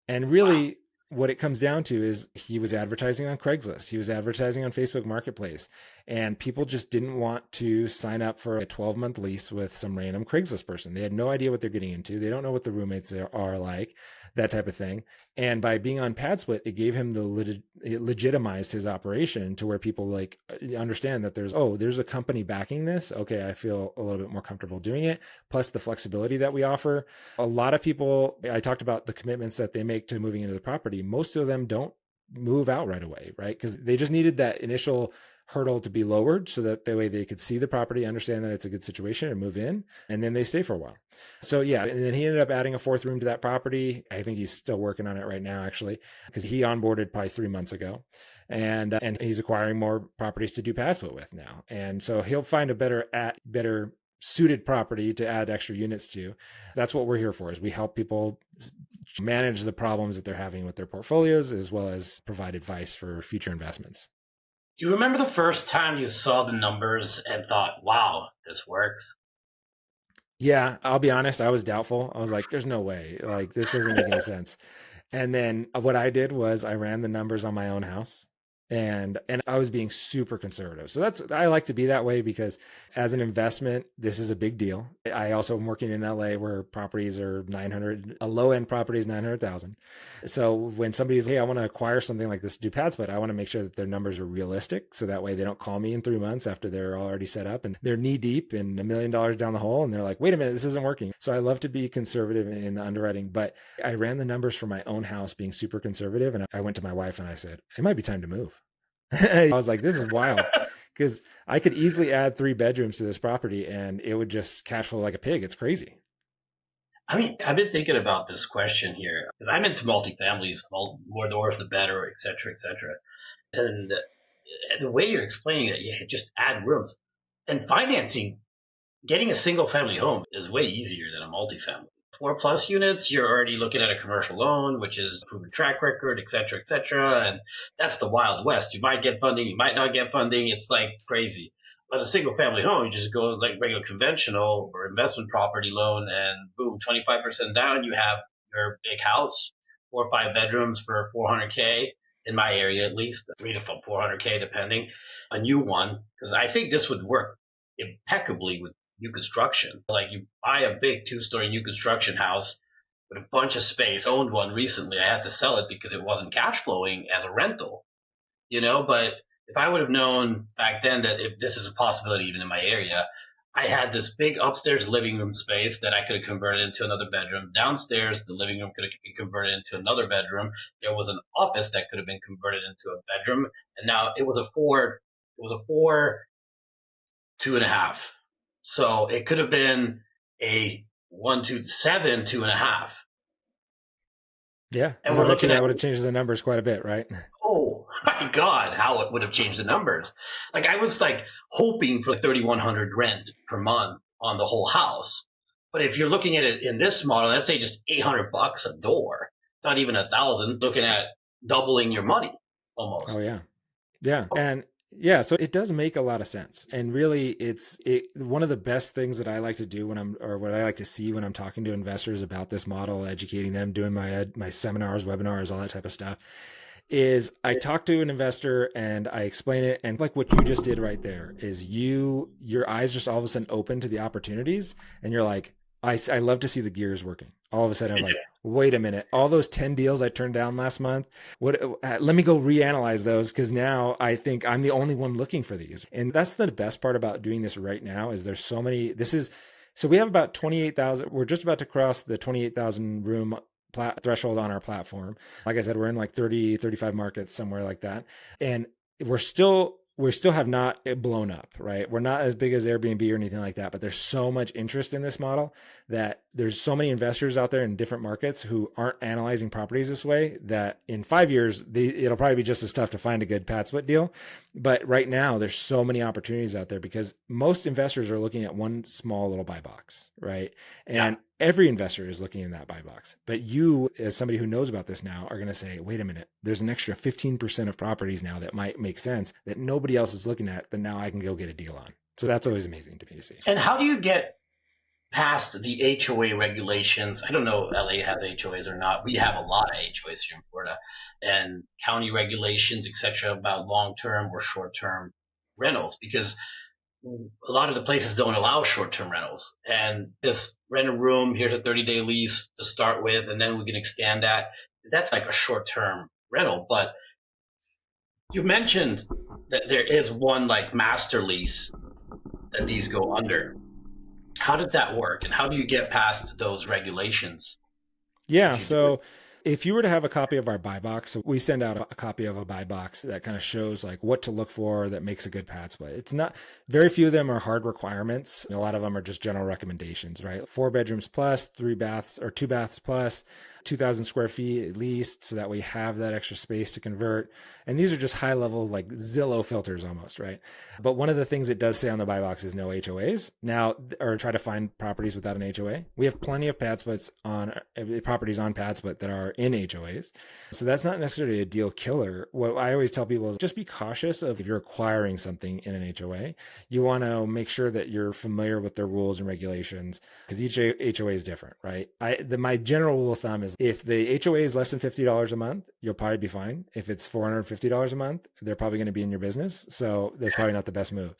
And
Wow.
really, what it comes down to is he was advertising on Craigslist. He was advertising on Facebook Marketplace. And people just didn't want to sign up for a 12-month lease with some random Craigslist person. They had no idea what they're getting into. They don't know what the roommates are like, that type of thing. And by being on PadSplit, it gave him it legitimized his operation to where people like understand that there's a company backing this. Okay, I feel a little bit more comfortable doing it. Plus the flexibility that we offer. A lot of people, I talked about the commitments that they make to moving into the property. Most of them don't move out right away, right? Because they just needed that initial hurdle to be lowered so that the way they could see the property, understand that it's a good situation and move in, and then they stay for a while. So yeah, and then he ended up adding a 4th room to that property. I think he's still working on it right now, actually, because he onboarded probably 3 months ago, and he's acquiring more properties to do PadSplit with now. And so he'll find a better suited property to add extra units to. That's what we're here for, is we help people manage the problems that they're having with their portfolios, as well as provide advice for future investments.
Do you remember the first time you saw the numbers and thought, wow, this works?
Yeah, I'll be honest, I was doubtful. I was like, there's no way. Like, this doesn't make any sense. And then what I did was I ran the numbers on my own house, and I was being super conservative. So that's, I like to be that way because as an investment, this is a big deal. I also am working in LA where properties are 900, a low end property is 900,000. So when somebody's, hey, I want to acquire something like this to do PadSplit, I want to make sure that their numbers are realistic. So that way they don't call me in 3 months after they're already set up and they're knee deep in $1 million down the hole. And they're like, wait a minute, this isn't working. So I love to be conservative in the underwriting, but I ran the numbers for my own house being super conservative. And I went to my wife and I said, it might be time to move. I was like, this is wild because I could easily add 3 bedrooms to this property and it would just cash flow like a pig. It's crazy.
I mean, I've been thinking about this question here because I'm into multifamilies, more doors the better, et cetera, et cetera. And the way you're explaining it, you just add rooms and financing. Getting a single family home is way easier than a multifamily. 4+ units, you're already looking at a commercial loan, which is a proven track record, et cetera, et cetera. And that's the Wild West. You might get funding, you might not get funding. It's like crazy. But a single family home, you just go like regular conventional or investment property loan and boom, 25% down, you have your big house, 4 or 5 bedrooms for 400K in my area at least, 3 to 400K depending, a new one. Because I think this would work impeccably with new construction. Like you buy a big 2-story new construction house with a bunch of space. I owned one recently. I had to sell it because it wasn't cash flowing as a rental, but if I would have known back then that if this is a possibility even in my area, I had this big upstairs living room space that I could have converted into another bedroom. Downstairs, the living room could have been converted into another bedroom. There was an office that could have been converted into a bedroom. And now it was a four, 2.5. So it could have been a 1, 2, 7, 2.5.
Yeah.
And
And I
we're
bet you
looking
that
at,
would have changed the numbers quite a bit, right?
oh my God, how it would have changed the numbers. Like I was like hoping for 3,100 rent per month on the whole house. But if you're looking at it in this model, let's say just $800 a door, not even 1,000, looking at doubling your money
Oh,
almost.
yeah. Yeah. And yeah, so it does make a lot of sense. And really one of the best things that I like to do or what I like to see when I'm talking to investors about this model, educating them, doing my seminars, webinars, all that type of stuff, is I talk to an investor and I explain it. And like what you just did right there is your eyes just all of a sudden open to the opportunities. And you're like, I love to see the gears working. All of a sudden I'm like, wait a minute, all those 10 deals I turned down last month, let me go reanalyze those. Cause now I think I'm the only one looking for these. And that's the best part about doing this right now is there's so many, so we have about 28,000. We're just about to cross the 28,000 room threshold on our platform. Like I said, we're in like 30, 35 markets, somewhere like that. And we still have not blown up, right? We're not as big as Airbnb or anything like that, but there's so much interest in this model that there's so many investors out there in different markets who aren't analyzing properties this way that in 5 years, it'll probably be just as tough to find a good PadSplit deal. But right now, there's so many opportunities out there because most investors are looking at one small little buy box, right? And
Yeah.
every investor is looking in that buy box. But you, as somebody who knows about this now, are going to say, wait a minute, there's an extra 15% of properties now that might make sense that nobody else is looking at that now I can go get a deal on. So that's always amazing to me to see.
And how do you get past the HOA regulations? I don't know if LA has HOAs or not. We have a lot of HOAs here in Florida, and county regulations, etc., about long-term or short-term rentals, because a lot of the places don't allow short-term rentals. And this rent a room, here's a 30-day lease to start with, and then we can extend that. That's like a short-term rental. But you mentioned that there is one like master lease that these go under. How does that work, and how do you get past those regulations
Yeah.
if you do it?
So if you were to have a copy of our buy box, so we send out a copy of a buy box that kind of shows like what to look for that makes a good pad split. It's not very few of them are hard requirements. A lot of them are just general recommendations, right? 4 bedrooms plus, 3 baths or 2 baths plus, 2,000 square feet at least, so that we have that extra space to convert. And these are just high level, like Zillow filters almost, right? But one of the things it does say on the buy box is no HOAs now, or try to find properties without an HOA. We have plenty of PadSplits on properties on PadSplit that are in HOAs. So that's not necessarily a deal killer. What I always tell people is just be cautious of if you're acquiring something in an HOA. You want to make sure that you're familiar with their rules and regulations because each HOA is different, right? My general rule of thumb is if the HOA is less than $50 a month, you'll probably be fine. If it's $450 a month, they're probably going to be in your business. So that's probably not the best move.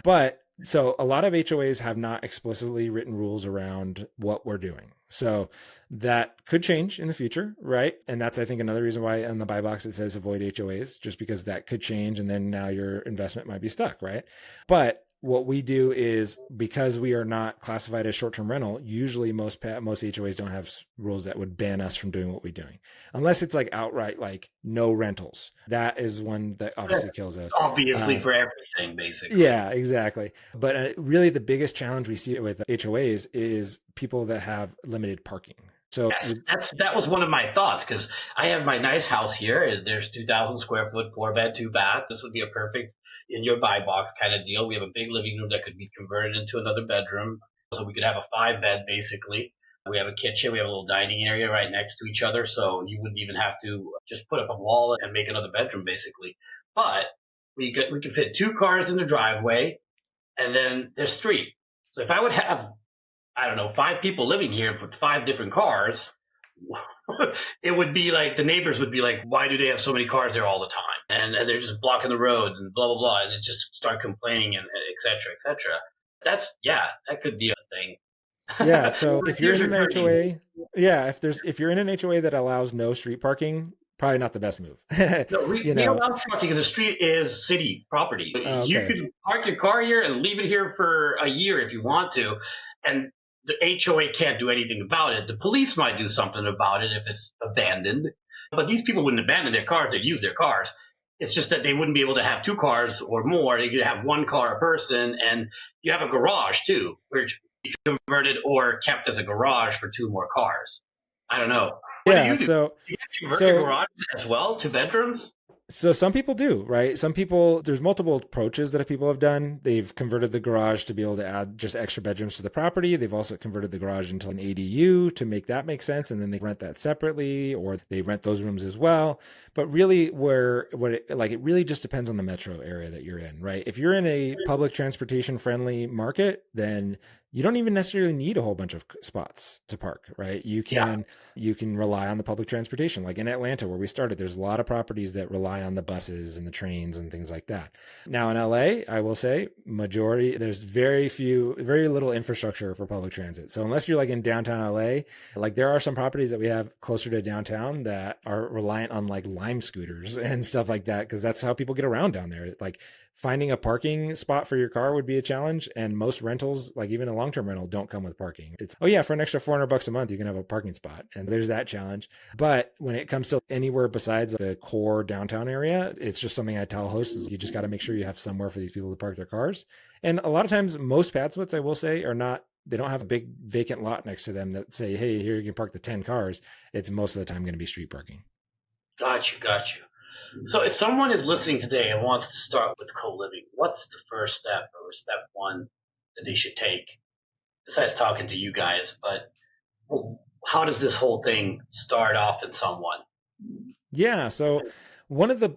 But so a lot of HOAs have not explicitly written rules around what we're doing. So that could change in the future, right? And that's, I think, another reason why on the buy box it says avoid HOAs, just because that could change and then now your investment might be stuck, right? But what we do is, because we are not classified as short-term rental, usually most HOAs don't have rules that would ban us from doing what we're doing, unless it's like outright like no rentals. That is one that obviously kills us.
Obviously, for everything, basically.
Yeah, exactly. But really, the biggest challenge we see with HOAs is people that have limited parking. So
yes, that was one of my thoughts, because I have my nice house here. There's 2,000 square foot, 4 bed, 2 bath. This would be a perfect in your buy box kind of deal. We have a big living room that could be converted into another bedroom. So we could have a 5 bed basically. We have a kitchen. We have a little dining area right next to each other. So you wouldn't even have to just put up a wall and make another bedroom we But we could fit 2 cars in the driveway, and then there's 3. So if I would have, I don't know, 5 people living here with 5 different cars, it would be like the neighbors would be like, why do they have so many cars there all the time? And they're just blocking the road and blah, blah, blah. And it just start complaining and et cetera, et cetera. That could be a thing.
yeah, so if you're in an HOA, if you're in an HOA that allows no street parking, probably not the best move.
No, we allow trucking because the street is city property.
Okay.
You can park your car here and leave it here for a year if you want to. And the HOA can't do anything about it. The police might do something about it if it's abandoned. But these people wouldn't abandon their cars. They'd use their cars. It's just that they wouldn't be able to have 2 cars or more. They could have 1 car a person. And you have a garage, too, which you converted or kept as a garage for 2 more cars. I don't know. What do you do? Do you convert your garage as well to bedrooms?
So some people do, right? Some people, there's multiple approaches that people have done. They've converted the garage to be able to add just extra bedrooms to the property. They've also converted the garage into an ADU to make that make sense. And then they rent that separately, or they rent those rooms as well. But really it really just depends on the metro area that you're in, right? If you're in a public transportation friendly market, then you don't even necessarily need a whole bunch of spots to park, right? You can rely on the public transportation. Like in Atlanta, where we started, there's a lot of properties that rely on the buses and the trains and things like that. Now in LA, I will say there's very little infrastructure for public transit. So unless you're like in downtown LA, like there are some properties that we have closer to downtown that are reliant on like Lime scooters and stuff like that, because that's how people get around down there. Like finding a parking spot for your car would be a challenge. And most rentals, like even a long-term rental, don't come with parking. It's, oh yeah, for an extra $400 a month, you can have a parking spot. And there's that challenge. But when it comes to anywhere besides the core downtown area, it's just something I tell hosts is you just got to make sure you have somewhere for these people to park their cars. And a lot of times, most PadSplits, I will say, they don't have a big vacant lot next to them that say, hey, here you can park the 10 cars. It's most of the time going to be street parking.
Got you. So if someone is listening today and wants to start with co-living, what's the first step or step 1 that they should take, besides talking to you guys? But how does this whole thing start off in someone?
Yeah. So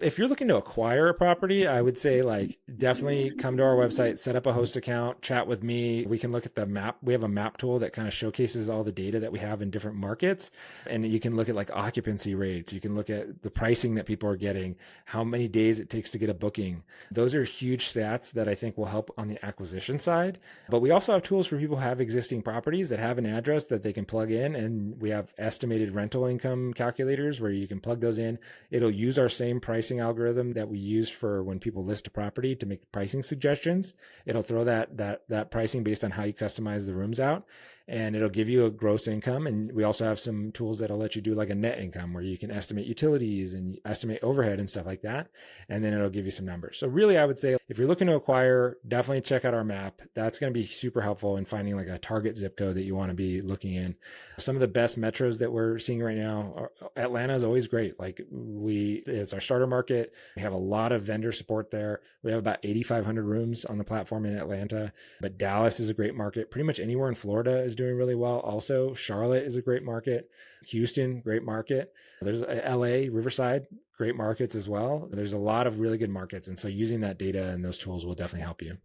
if you're looking to acquire a property, I would say like definitely come to our website, set up a host account, chat with me. We can look at the map. We have a map tool that kind of showcases all the data that we have in different markets. And you can look at like occupancy rates. You can look at the pricing that people are getting, how many days it takes to get a booking. Those are huge stats that I think will help on the acquisition side. But we also have tools for people who have existing properties that have an address that they can plug in. And we have estimated rental income calculators where you can plug those in. It'll use our same same pricing algorithm that we use for when people list a property to make pricing suggestions. It'll throw that pricing based on how you customize the rooms out, and it'll give you a gross income. And we also have some tools that'll let you do like a net income where you can estimate utilities and estimate overhead and stuff like that. And then it'll give you some numbers. So really, I would say if you're looking to acquire, definitely check out our map. That's going to be super helpful in finding like a target zip code that you want to be looking in. Some of the best metros that we're seeing right now, Atlanta is always great. Like it's our starter market. We have a lot of vendor support there. We have about 8,500 rooms on the platform in Atlanta, but Dallas is a great market. Pretty much anywhere in Florida is doing really well. Also, Charlotte is a great market. Houston, great market. There's LA, Riverside, great markets as well. There's a lot of really good markets. And so using that data and those tools will definitely help you.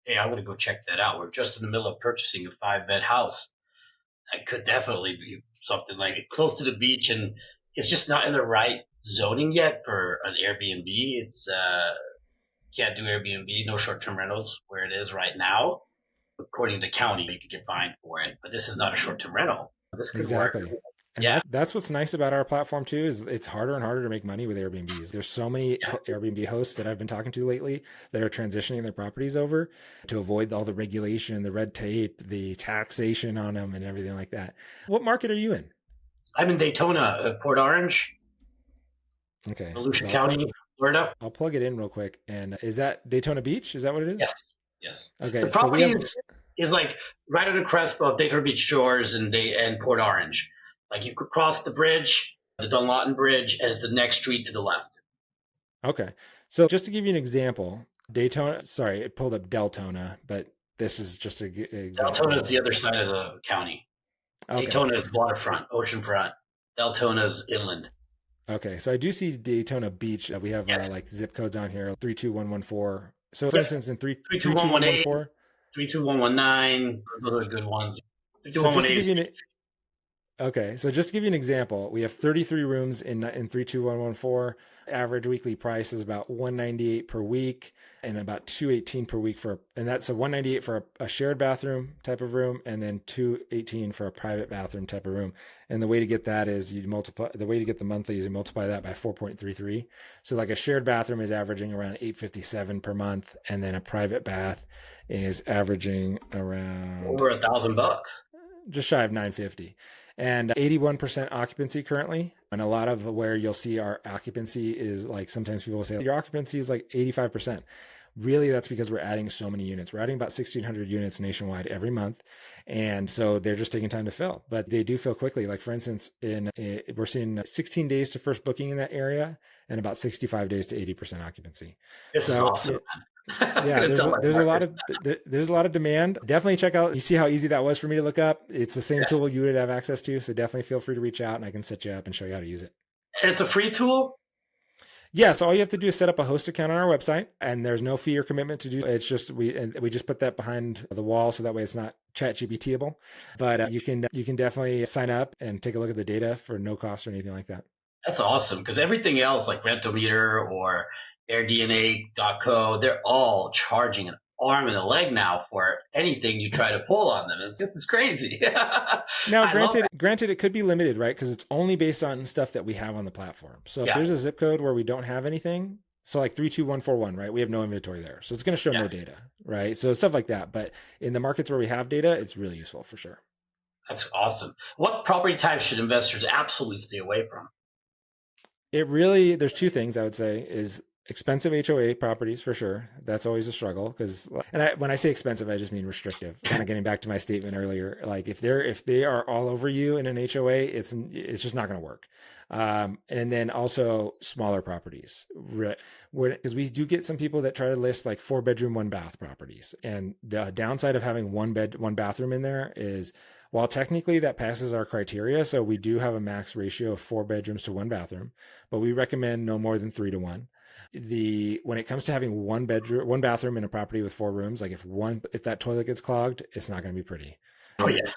Hey, I'm going to go check that out. We're just in the middle of purchasing a 5-bed house. That could definitely be something like close to the beach, and it's just not in the right zoning yet for an Airbnb. It's can't do Airbnb, no short-term rentals where it is right now. According to the county, you could get fined for it, but this is not a short-term rental. This could work.
Exactly. And
Yeah,
that's what's nice about our platform too, is it's harder and harder to make money with Airbnbs. There's so many
yeah.
Airbnb hosts that I've been talking to lately that are transitioning their properties over to avoid all the regulation, the red tape, the taxation on them and everything like that. What market are you in?
I'm in Daytona, Port Orange,
Okay.
Volusia
So
County, Florida.
I'll plug it in real quick. And is that Daytona Beach? Is that what it is?
Yes, yes. The
Okay. So we
property
have,
is like right on the crest of Daytona Beach Shores and Port Orange. Like you could cross the bridge, the Dunlawton Bridge, and it's the next street to the left.
okay. So just to give you an example, Daytona, sorry, it pulled up Deltona, but this is just an
Deltona is
example.
the other side of the county.
Okay.
Daytona is waterfront, oceanfront. Deltona is inland.
Okay, so I do see Daytona Beach. We have
Yes.
like zip codes on here, 32114. So for
Yep.
instance, in three two one one
32118,
four.
32119. Those are good ones.
So just to
32118
give
is
you an Okay, so just to give you an example, we have 33 rooms in 32114. Average weekly price is about 198 per week and about 218 per week and that's a 198 for a shared bathroom type of room and then 218 for a private bathroom type of room. And the way to get that is the way to get the monthly is you multiply that by 4.33. So like a shared bathroom is averaging around 857 per month, and then a private bath is averaging around
over $1,000.
just shy of 950, and 81% occupancy currently. And a lot of where you'll see our occupancy is like, sometimes people will say your occupancy is like 85%. Really, that's because we're adding so many units. We're adding about 1,600 units nationwide every month. And so they're just taking time to fill, but they do fill quickly. Like for instance, we're seeing 16 days to first booking in that area and about 65 days to 80% occupancy.
This is
So
awesome.
yeah, there's a lot of demand. Definitely check out. You see how easy that was for me to look up. It's the same
Yeah.
tool you would have access to. So definitely feel free to reach out and I can set you up and show you how to use it.
And it's a free tool.
Yeah, so all you have to do is set up a host account on our website, and there's no fee or commitment to do. It's just we just put that behind the wall, so that way it's not chat GPTable. But you can definitely sign up and take a look at the data for no cost or anything like that.
That's awesome because everything else like Rentometer or AirDNA.co, they're all charging an arm and a leg now for anything you try to pull on them. It's crazy.
Now,
I love that.
granted, it could be limited, right? Because it's only based on stuff that we have on the platform. So if
Yeah,
there's a zip code where we don't have anything, so like 32141, right? We have no inventory there, so it's going to show
yeah,
no data, right? So stuff like that. But in the markets where we have data, it's really useful for sure.
that's awesome. What property types should investors absolutely stay away from?
There's two things I would say is expensive HOA properties for sure. That's always a struggle because, when I say expensive, I just mean restrictive. Kind of getting back to my statement earlier, like if they are all over you in an HOA, it's just not going to work. And then also smaller properties, because we do get some people that try to list like 4-bedroom, 1-bath properties, and the downside of having 1 bathroom in there is, while technically that passes our criteria, so we do have a max ratio of 4 bedrooms to 1 bathroom, but we recommend no more than 3 to 1. When it comes to having 1 bathroom in a property with 4 rooms, like if that toilet gets clogged, it's not going to be pretty.
Oh yeah,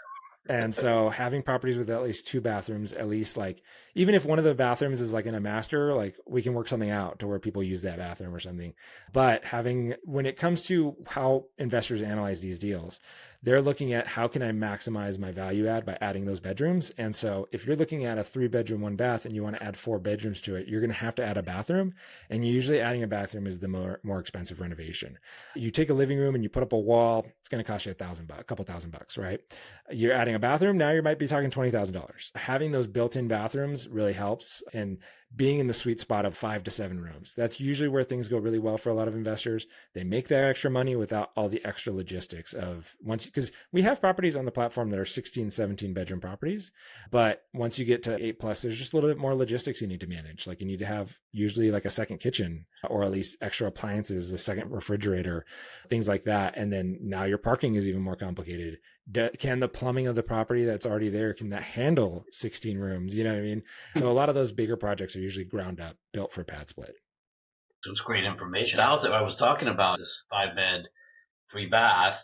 And so having properties with at least two bathrooms, at least like, even if one of the bathrooms is like in a master, like we can work something out to where people use that bathroom or something. But having, when it comes to how investors analyze these deals, they're looking at how can I maximize my value add by adding those bedrooms. And so if you're looking at a 3-bedroom, 1-bath, and you want to add 4 bedrooms to it, you're going to have to add a bathroom. And usually adding a bathroom is the more expensive renovation. You take a living room and you put up a wall, it's going to cost you $1,000, a couple $1,000, right? You're adding a bathroom, now you might be talking $20,000. Having those built-in bathrooms really helps, and being in the sweet spot of 5 to 7 rooms. That's usually where things go really well for a lot of investors. They make that extra money without all the extra logistics of once, because we have properties on the platform that are 16, 17 bedroom properties. But once you get to 8 plus, there's just a little bit more logistics you need to manage. Like you need to have usually like a second kitchen, or at least extra appliances, a second refrigerator, things like that. And then now your parking is even more complicated. Can the plumbing of the property that's already there, can that handle 16 rooms? You know what I mean? So a lot of those bigger projects are usually ground up, built for PadSplit.
It's great information. I was talking about this 5-bed, 3-bath,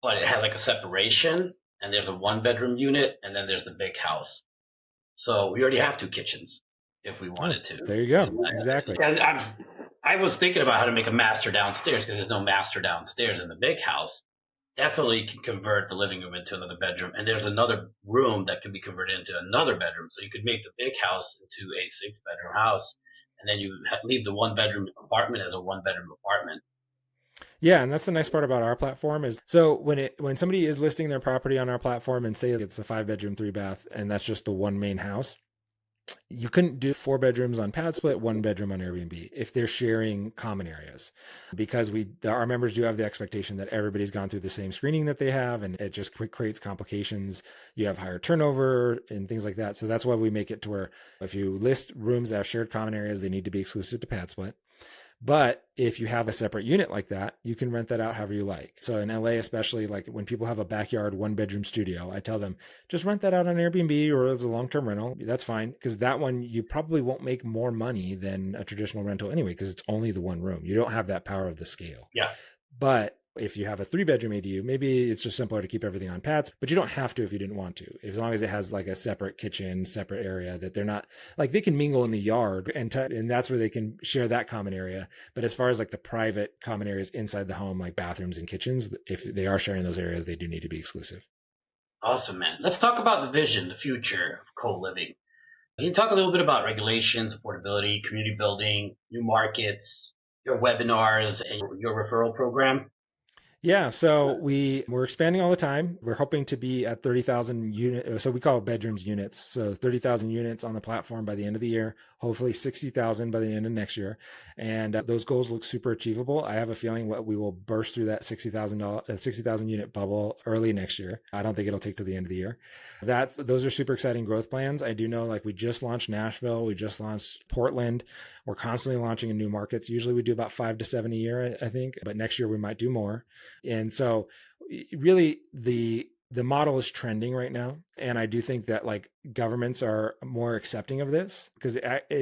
but it has like a separation, and there's a 1-bedroom unit, and then there's the big house. So we already have 2 kitchens if we wanted to.
There you go. Exactly.
And I was thinking about how to make a master downstairs, because there's no master downstairs in the big house. Definitely can convert the living room into another bedroom, and there's another room that can be converted into another bedroom. So you could make the big house into a 6-bedroom house, and then you leave the 1-bedroom apartment as a 1-bedroom apartment.
Yeah, and that's the nice part about our platform is, so when somebody is listing their property on our platform and say it's a 5-bedroom, 3-bath, and that's just the one main house, you couldn't do 4 bedrooms on PadSplit, 1 bedroom on Airbnb if they're sharing common areas, because our members do have the expectation that everybody's gone through the same screening that they have, and it just creates complications. You have higher turnover and things like that. So that's why we make it to where if you list rooms that have shared common areas, they need to be exclusive to PadSplit. But if you have a separate unit like that, you can rent that out however you like. So in LA, especially, like when people have a backyard 1-bedroom studio, I tell them just rent that out on Airbnb or as a long-term rental. That's fine, because that one you probably won't make more money than a traditional rental anyway, because it's only the one room. You don't have that power of the scale.
Yeah.
But if you have a 3-bedroom ADU, maybe it's just simpler to keep everything on pads, but you don't have to if you didn't want to. As long as it has like a separate kitchen, separate area that they're not like, they can mingle in the yard and that's where they can share that common area. But as far as like the private common areas inside the home, like bathrooms and kitchens, if they are sharing those areas, they do need to be exclusive.
Awesome, man. Let's talk about the vision, the future of co-living. Can you talk a little bit about regulations, affordability, community building, new markets, your webinars, and your referral program?
Yeah, so we're expanding all the time. We're hoping to be at 30,000 units. So we call it bedrooms units. So 30,000 units on the platform by the end of the year, hopefully 60,000 by the end of next year. And those goals look super achievable. I have a feeling we will burst through that 60,000 unit bubble early next year. I don't think it'll take to the end of the year. Those are super exciting growth plans. I do know, like, we just launched Nashville. We just launched Portland. We're constantly launching in new markets. Usually we do about 5 to 7 a year, I think, but next year we might do more. And so really the model is trending right now. And I do think that like governments are more accepting of this, because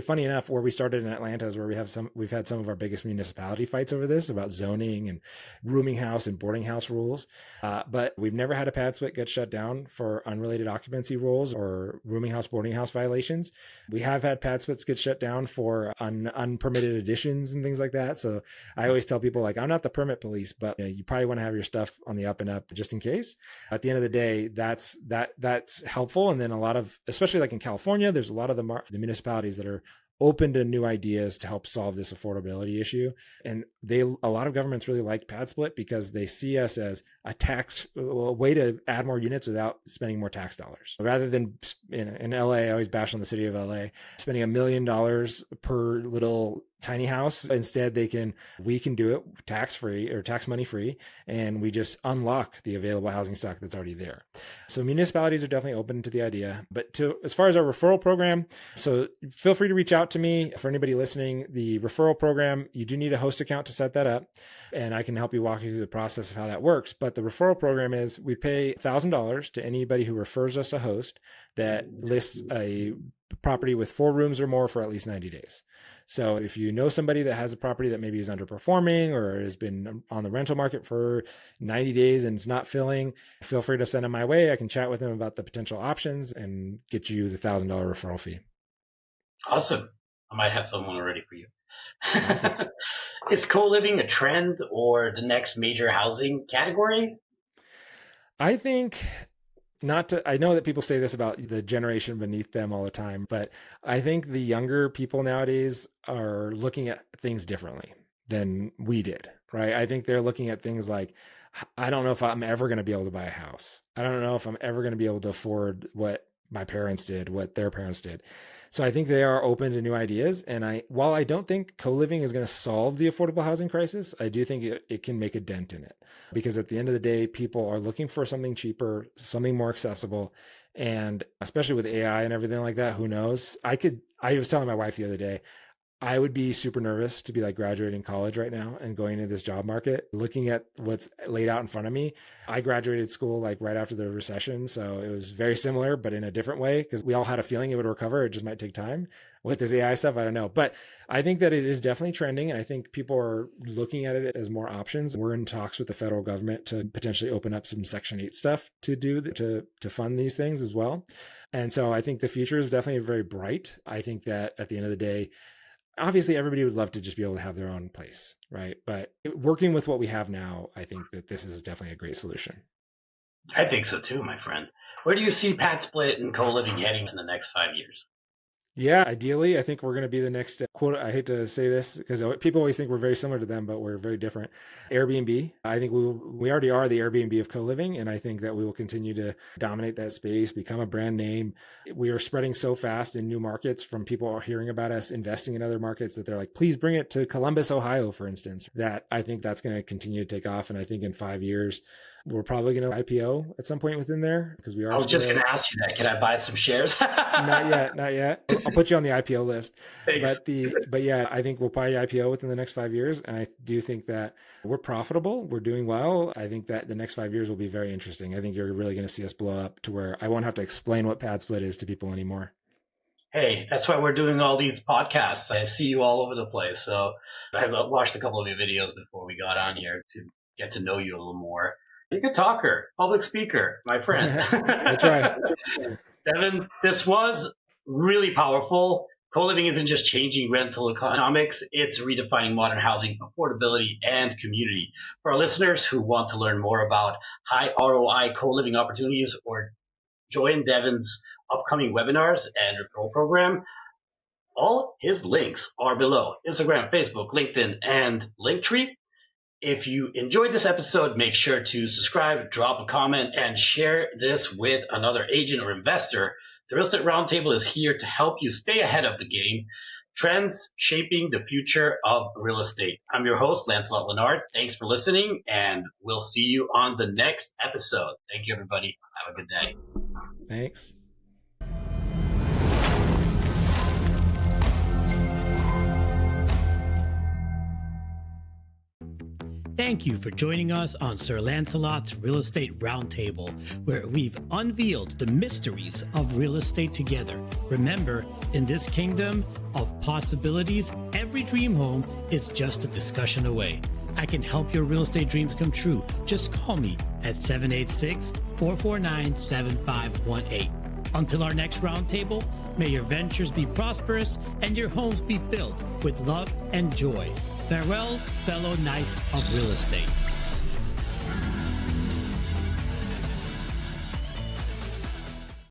funny enough, where we started in Atlanta is where we've had some of our biggest municipality fights over this, about zoning and rooming house and boarding house rules. But we've never had a PadSplit get shut down for unrelated occupancy rules or rooming house, boarding house violations. We have had PadSplits get shut down for unpermitted additions and things like that. So I always tell people, like, I'm not the permit police, but you probably want to have your stuff on the up and up just in case. At the end of the day, that's helpful. And then a lot of, especially like in California, there's a lot of the municipalities that are open to new ideas to help solve this affordability issue. And a lot of governments really like PadSplit because they see us as a way to add more units without spending more tax dollars. Rather than in LA, I always bash on the city of LA, spending $1 million per little tiny house. Instead, we can do it tax free or tax money free, and we just unlock the available housing stock that's already there. So municipalities are definitely open to the idea. But as far as our referral program, so feel free to reach out to me. For anybody listening, the referral program, you do need a host account to set that up, and I can help you walk you through the process of how that works. But the referral program is, we pay $1,000 to anybody who refers us a host that lists a property with 4 rooms or more for at least 90 days. So if you know somebody that has a property that maybe is underperforming or has been on the rental market for 90 days and it's not filling, feel free to send them my way. I can chat with them about the potential options and get you the $1,000 referral fee.
Awesome. I might have someone already for you.
Awesome.
Is co-living a trend or the next major housing category?
I think I know that people say this about the generation beneath them all the time, but I think the younger people nowadays are looking at things differently than we did, right? I think they're looking at things like, I don't know if I'm ever going to be able to buy a house. I don't know if I'm ever going to be able to afford what my parents did, what their parents did. So I think they are open to new ideas. And while I don't think co-living is going to solve the affordable housing crisis, I do think it can make a dent in it, because at the end of the day, people are looking for something cheaper, something more accessible. And especially with AI and everything like that, who knows? I was telling my wife the other day, I would be super nervous to be like graduating college right now and going into this job market, looking at what's laid out in front of me. I graduated school like right after the recession. So it was very similar, but in a different way, because we all had a feeling it would recover. It just might take time. With this AI stuff, I don't know. But I think that it is definitely trending. And I think people are looking at it as more options. We're in talks with the federal government to potentially open up some Section 8 stuff to fund these things as well. And so I think the future is definitely very bright. I think that at the end of the day, obviously, everybody would love to just be able to have their own place, right? But working with what we have now, I think that this is definitely a great solution.
I think so too, my friend. Where do you see PadSplit and co-living heading in the next 5 years?
Yeah, ideally, I think we're going to be the next quote. I hate to say this because people always think we're very similar to them, but we're very different. Airbnb. I think we already are the Airbnb of co-living, and I think that we will continue to dominate that space, become a brand name. We are spreading so fast in new markets from people hearing about us investing in other markets that they're like, please bring it to Columbus, Ohio, for instance. That I think that's going to continue to take off, and I think in 5 years, we're probably going to IPO at some point within there because we are.
I was just going to ask you that. Can I buy some shares?
Not yet. I'll put you on the IPO list.
Thanks.
But yeah, I think we'll probably IPO within the next 5 years. And I do think that we're profitable. We're doing well. I think that the next 5 years will be very interesting. I think you're really going to see us blow up to where I won't have to explain what PadSplit is to people anymore.
Hey, that's why we're doing all these podcasts. I see you all over the place. So I've watched a couple of your videos before we got on here to get to know you a little more. You're a good talker, public speaker, my friend.
That's right.
Devin, this was really powerful. Co-living isn't just changing rental economics, it's redefining modern housing, affordability, and community. For our listeners who want to learn more about high ROI co-living opportunities or join Devin's upcoming webinars and referral program, all his links are below: Instagram, Facebook, LinkedIn, and Linktree. If you enjoyed this episode, make sure to subscribe, drop a comment, and share this with another agent or investor. The Real Estate Roundtable is here to help you stay ahead of the game. Trends shaping the future of real estate. I'm your host, Lancelot Lenard. Thanks for listening, and we'll see you on the next episode. Thank you, everybody. Have a good day.
Thanks.
Thank you for joining us on Sir Lancelot's Real Estate Roundtable, where we've unveiled the mysteries of real estate together. Remember, in this kingdom of possibilities, every dream home is just a discussion away. I can help your real estate dreams come true. Just call me at 786-449-7518. Until our next roundtable, may your ventures be prosperous and your homes be filled with love and joy. Farewell, fellow knights of real estate.